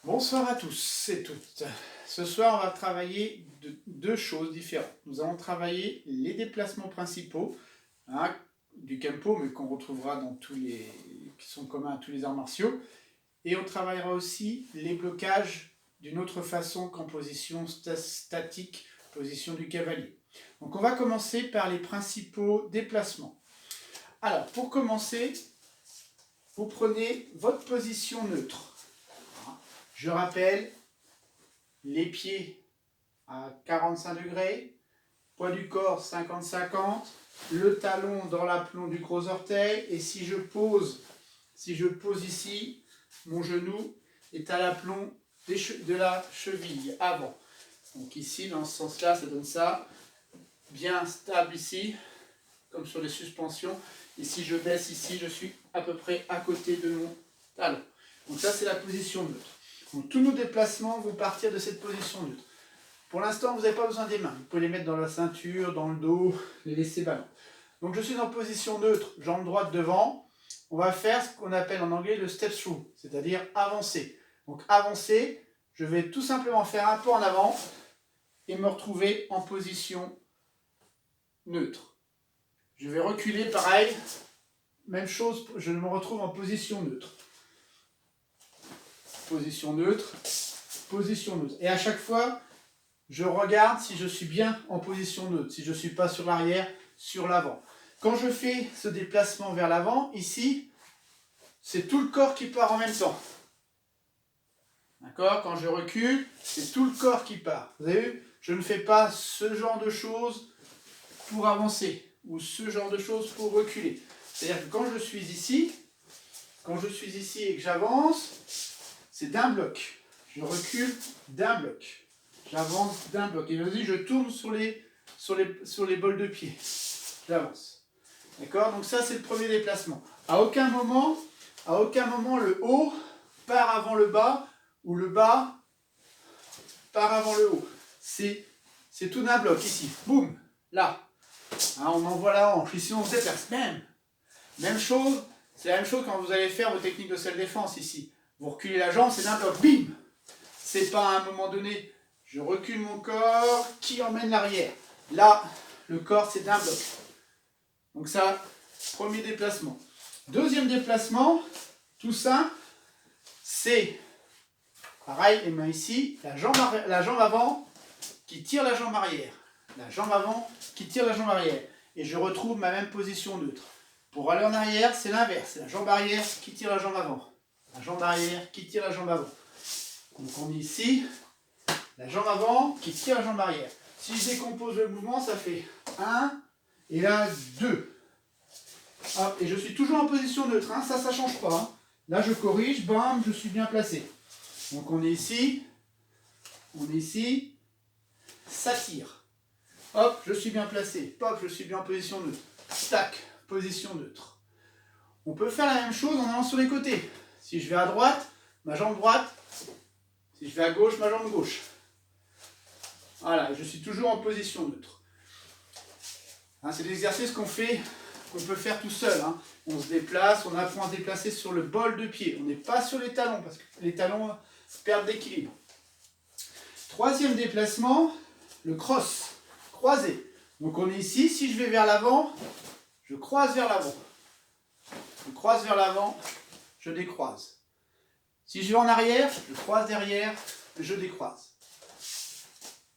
Bonsoir à tous et toutes. Ce soir, on va travailler deux choses différentes. Nous allons travailler les déplacements principaux du Kempo, mais qu'on retrouvera dans qui sont communs à tous les arts martiaux. Et on travaillera aussi les blocages d'une autre façon qu'en position statique, position du cavalier. Donc on va commencer par les principaux déplacements. Alors, pour commencer, vous prenez votre position neutre. Je rappelle, les pieds à 45 degrés, poids du corps 50-50, le talon dans l'aplomb du gros orteil, et si je pose ici, mon genou est à l'aplomb de la cheville avant. Donc ici, dans ce sens-là, ça donne ça, bien stable ici, comme sur les suspensions. Et si je baisse ici, je suis à peu près à côté de mon talon. Donc ça, c'est la position neutre. Donc, tous nos déplacements vont partir de cette position neutre. Pour l'instant, vous n'avez pas besoin des mains. Vous pouvez les mettre dans la ceinture, dans le dos, les laisser ballon. Donc je suis en position neutre, jambe droite devant. On va faire ce qu'on appelle en anglais le step through, c'est-à-dire avancer. Donc avancer, je vais tout simplement faire un pas en avant et me retrouver en position neutre. Je vais reculer, pareil, même chose, je me retrouve en position neutre. Position neutre, position neutre. Et à chaque fois, je regarde si je suis bien en position neutre, si je ne suis pas sur l'arrière, sur l'avant. Quand je fais ce déplacement vers l'avant, ici, c'est tout le corps qui part en même temps. D'accord? Quand je recule, c'est tout le corps qui part. Vous avez vu? Je ne fais pas ce genre de choses pour avancer, ou ce genre de choses pour reculer. C'est-à-dire que quand je suis ici et que j'avance, c'est d'un bloc. Je recule d'un bloc. J'avance d'un bloc. Et vas-y, je tourne sur les bols de pied. J'avance. D'accord? Donc ça, c'est le premier déplacement. À aucun moment, le haut part avant le bas, ou le bas part avant le haut. C'est tout d'un bloc, ici. Boum! Là. Hein, on envoie la hanche. Ici, on se déplace. Même chose. C'est la même chose quand vous allez faire vos techniques de self-défense, ici. Vous reculez la jambe, c'est d'un bloc. Bim! C'est pas à un moment donné, je recule mon corps qui emmène l'arrière. Là, le corps, c'est d'un bloc. Donc ça, premier déplacement. Deuxième déplacement, tout ça, c'est pareil, les mains ici, la jambe avant qui tire la jambe arrière. La jambe avant qui tire la jambe arrière. Et je retrouve ma même position neutre. Pour aller en arrière, c'est l'inverse. C'est la jambe arrière qui tire la jambe avant. La jambe arrière qui tire la jambe avant. Donc on dit ici, la jambe avant qui tire la jambe arrière. Si je décompose le mouvement, ça fait 1 et là 2. Hop, et je suis toujours en position neutre, hein, ça ne change pas. Hein. Là je corrige, bam, je suis bien placé. Donc on est ici, ça tire. Hop, je suis bien placé. Hop, je suis bien en position neutre. Tac, position neutre. On peut faire la même chose en allant sur les côtés. Si je vais à droite, ma jambe droite. Si je vais à gauche, ma jambe gauche. Voilà, je suis toujours en position neutre. Hein, c'est l'exercice qu'on peut faire tout seul. Hein. On se déplace, on apprend à se déplacer sur le bol de pied. On n'est pas sur les talons, parce que les talons perdent d'équilibre. Troisième déplacement, le cross, croisé. Donc on est ici, si je vais vers l'avant, je croise vers l'avant. Je croise vers l'avant, je décroise. Si je vais en arrière, je croise derrière, je décroise.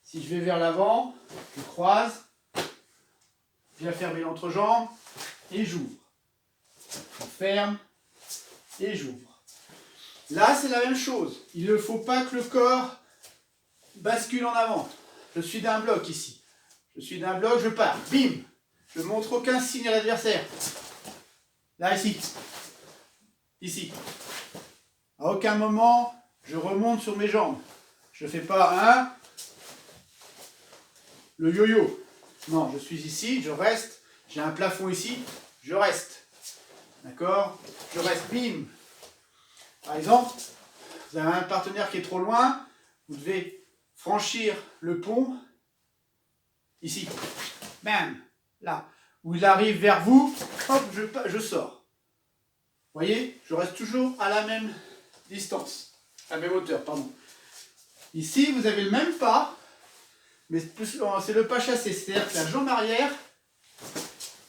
Si je vais vers l'avant, je croise, je viens fermer l'entrejambe et j'ouvre. Je ferme et j'ouvre. Là, c'est la même chose. Il ne faut pas que le corps bascule en avant. Je suis d'un bloc ici. Je suis d'un bloc, je pars. Bim! Je ne montre aucun signe à l'adversaire. Là, ici. Ici. À aucun moment, je remonte sur mes jambes. Je ne fais pas le yo-yo. Non, je suis ici, je reste. J'ai un plafond ici, je reste. D'accord? Je reste, bim. Par exemple, vous avez un partenaire qui est trop loin, vous devez franchir le pont, ici. Bam. Là. Où il arrive vers vous, hop, je sors. Vous voyez? Je reste toujours à la même distance. à même hauteur, pardon. Ici, vous avez le même pas, mais c'est le pas chassé. C'est-à-dire que la jambe arrière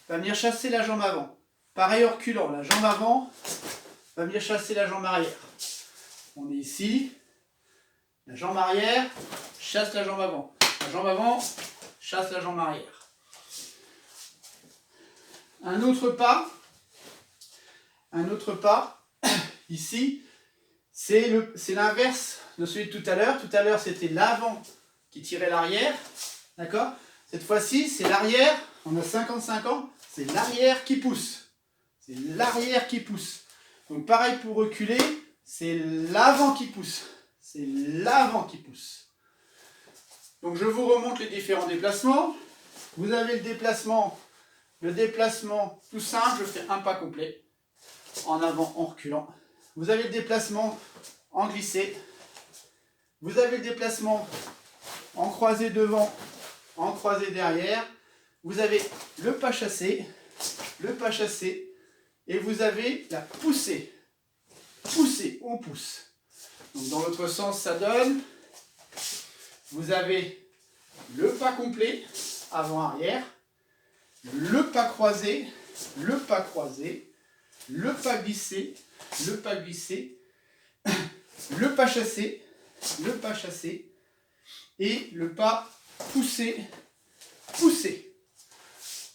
va venir chasser la jambe avant. Pareil en reculant, la jambe avant va venir chasser la jambe arrière. On est ici, la jambe arrière chasse la jambe avant. La jambe avant chasse la jambe arrière. Un autre pas, ici, c'est l'inverse de celui de tout à l'heure. Tout à l'heure, c'était l'avant qui tirait l'arrière. D'accord? Cette fois-ci, c'est l'arrière. On a 55 ans, c'est l'arrière qui pousse. C'est l'arrière qui pousse. Donc pareil pour reculer, c'est l'avant qui pousse. C'est l'avant qui pousse. Donc je vous remonte les différents déplacements. Vous avez le déplacement tout simple, je fais un pas complet. En avant, en reculant. Vous avez le déplacement en glissé. Vous avez le déplacement en croisé devant, en croisé derrière. Vous avez le pas chassé, et vous avez la poussée. Poussée, on pousse. Donc dans l'autre sens, ça donne. Vous avez le pas complet, avant-arrière, le pas croisé, le pas glissé, le pas chassé, et le pas poussé.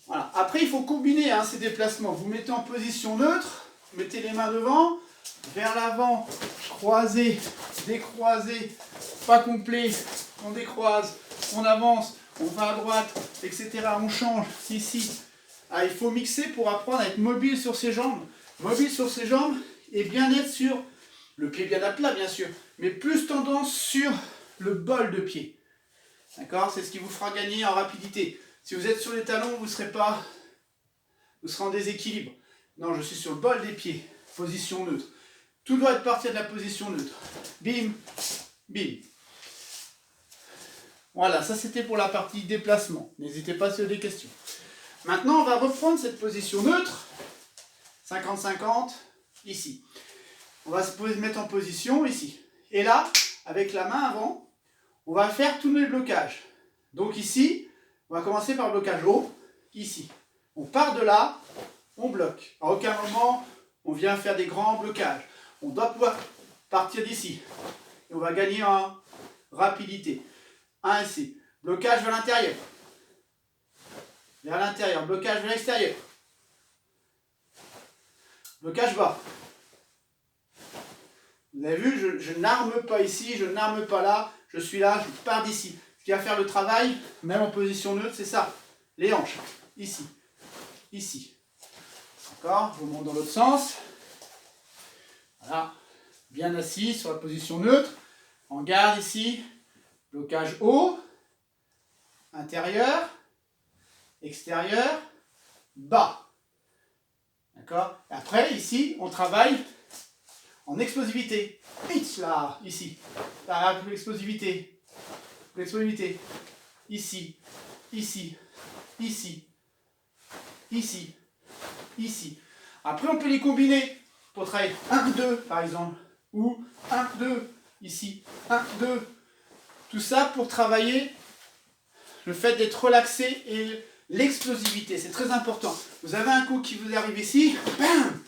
Voilà. Après, il faut combiner ces déplacements. Vous mettez en position neutre, mettez les mains devant, vers l'avant, croisé, décroisé, pas complet, on décroise, on avance, on va à droite, etc. On change ici. Il faut mixer pour apprendre à être mobile sur ses jambes. Mobile sur ses jambes et bien être sur le pied bien à plat, bien sûr, mais plus tendance sur le bol de pied. D'accord? C'est ce qui vous fera gagner en rapidité. Si vous êtes sur les talons, vous serez en déséquilibre. Non, je suis sur le bol des pieds. Position neutre. Tout doit être parti de la position neutre. Bim, bim. Voilà, ça c'était pour la partie déplacement. N'hésitez pas si vous avez des questions. Maintenant, on va reprendre cette position neutre. 50-50, ici. On va se mettre en position ici. Et là, avec la main avant, on va faire tous les blocages. Donc ici, on va commencer par le blocage haut, ici. On part de là, on bloque. À aucun moment, on vient faire des grands blocages. On doit pouvoir partir d'ici. Et on va gagner en rapidité. Ici. Blocage vers l'intérieur. Vers l'intérieur. Blocage vers l'extérieur. Blocage bas. Vous avez vu, je n'arme pas ici, je n'arme pas là. Je suis là, je pars d'ici. Ce qui va faire le travail, même en position neutre, c'est ça. Les hanches. Ici. Ici. D'accord? Je vous montre dans l'autre sens. Voilà. Bien assis sur la position neutre. En garde ici. Blocage haut. Intérieur. Extérieur. Bas. D'accord? Après, ici, on travaille en explosivité. Là, ici. Là, l'explosivité. L'explosivité. Ici. Ici. Ici. Ici. Ici. Après, on peut les combiner pour travailler 1-2 par exemple. Ou 1-2 ici. 1-2. Tout ça pour travailler le fait d'être relaxé et l'explosivité. C'est très important. Vous avez un coup qui vous arrive ici. Bam!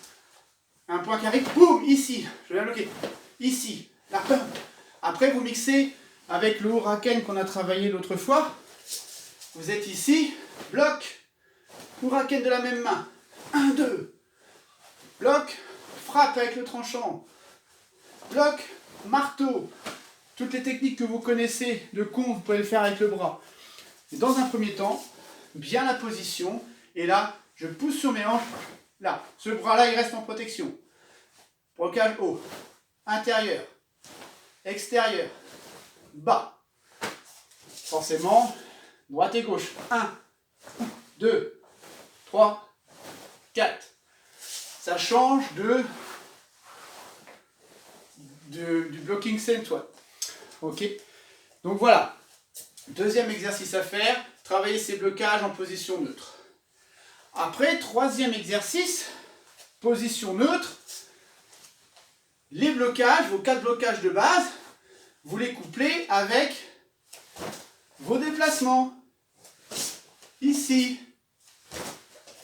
Un point qui arrive. Boum! Ici. Je vais bloquer. Ici. Là. Bam! Après, vous mixez avec le huracan qu'on a travaillé l'autre fois. Vous êtes ici. Bloc. Huracan de la même main. 1-2. Bloc. Frappe avec le tranchant. Bloc. Marteau. Toutes les techniques que vous connaissez de compte, vous pouvez le faire avec le bras. Et dans un premier temps, bien la position. Et là, je pousse sur mes hanches. Là, ce bras-là, il reste en protection. Blocage haut. Intérieur. Extérieur. Bas. Forcément, droite et gauche. 1, 2, 3, 4. Ça change du blocking squat. Ok. Donc voilà. Deuxième exercice à faire. Travailler ces blocages en position neutre. Après, troisième exercice. Position neutre. les blocages, vos 4 blocages de base, vous les couplez avec vos déplacements. Ici,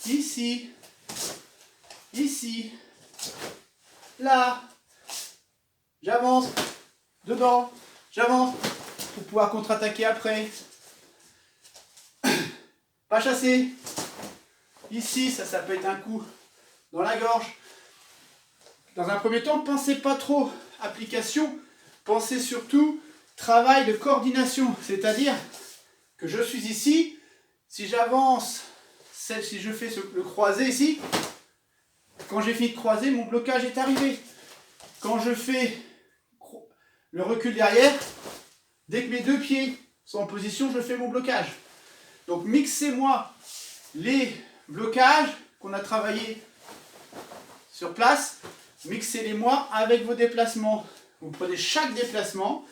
ici, ici, là, j'avance, dedans, j'avance, pour pouvoir contre-attaquer après. Pas chasser. Ici, ça peut être un coup dans la gorge. Dans un premier temps, pensez pas trop application, pensez surtout travail de coordination, c'est-à-dire que je suis ici, si j'avance, si je fais le croisé ici, quand j'ai fini de croiser, mon blocage est arrivé. Quand je fais le recul derrière, dès que mes 2 pieds sont en position, je fais mon blocage. Donc mixez-moi les blocages qu'on a travaillé sur place, mixez-les-moi avec vos déplacements. Vous prenez chaque déplacement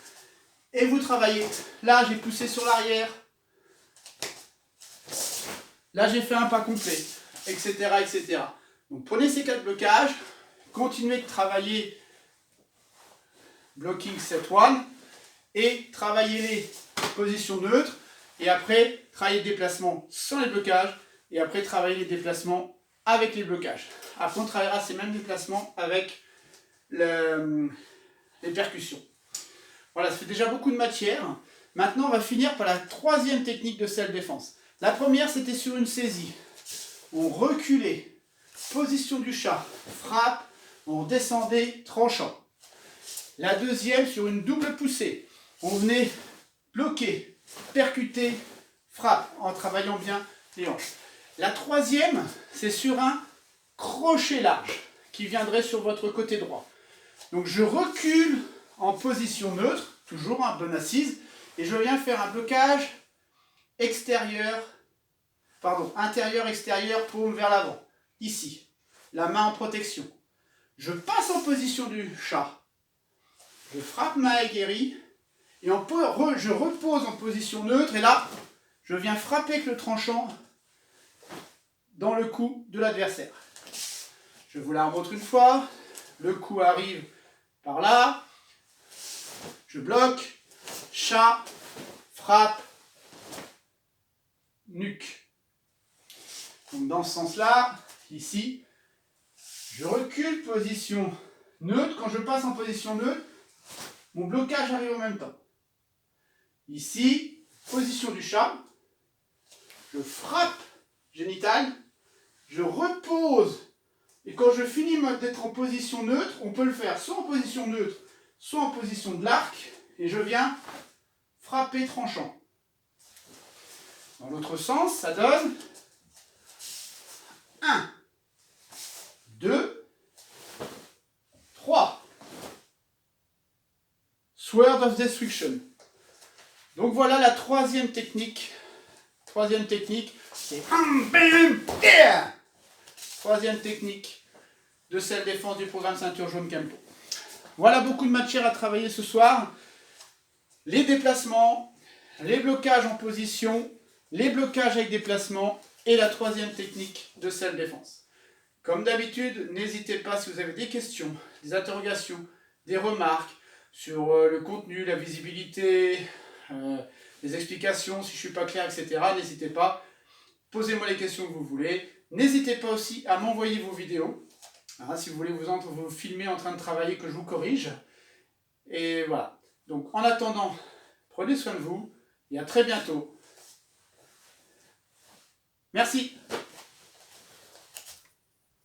et vous travaillez. Là, j'ai poussé sur l'arrière. Là, j'ai fait un pas complet, etc., etc. Donc, prenez ces 4 blocages, continuez de travailler blocking set 1 et travaillez les positions neutres. Et après, travaillez les déplacements sans les blocages. Et après, travaillez les déplacements avec les blocages. Après, on travaillera ces mêmes déplacements avec les percussions. Voilà, ça fait déjà beaucoup de matière. Maintenant, on va finir par la 3e technique de self-défense. La première, c'était sur une saisie. On reculait, position du chat, frappe, on descendait, tranchant. La deuxième, sur une double poussée. On venait bloquer, percuter, frappe, en travaillant bien les hanches. La troisième, c'est sur un crochet large, qui viendrait sur votre côté droit. Donc je recule en position neutre, toujours en bonne assise, et je viens faire un blocage intérieur-extérieur, paume vers l'avant. Ici, la main en protection. Je passe en position du chat. Je frappe ma aiguillerie, et je repose en position neutre, et là, je viens frapper avec le tranchant dans le cou de l'adversaire. Je vous la remontre une fois. Le coup arrive par là. Je bloque. Chat. Frappe. Nuque. Donc dans ce sens-là, ici, je recule, position neutre. Quand je passe en position neutre, mon blocage arrive en même temps. Ici, position du chat. Je frappe génital. Je repose. Et quand je finis d'être en position neutre, on peut le faire soit en position neutre, soit en position de l'arc. Et je viens frapper tranchant. Dans l'autre sens, ça donne 1, 2, 3. Sword of Destruction. Donc voilà la 3e technique. 3e technique, c'est 3e technique de self-défense du programme Ceinture Jaune Kempo. Voilà beaucoup de matière à travailler ce soir. Les déplacements, les blocages en position, les blocages avec déplacement et la 3e technique de self-défense. Comme d'habitude, n'hésitez pas si vous avez des questions, des interrogations, des remarques sur le contenu, la visibilité, les explications, si je ne suis pas clair, etc. N'hésitez pas, posez-moi les questions que vous voulez. N'hésitez pas aussi à m'envoyer vos vidéos, hein, si vous voulez vous filmer en train de travailler, que je vous corrige. Et voilà. Donc en attendant, prenez soin de vous et à très bientôt. Merci.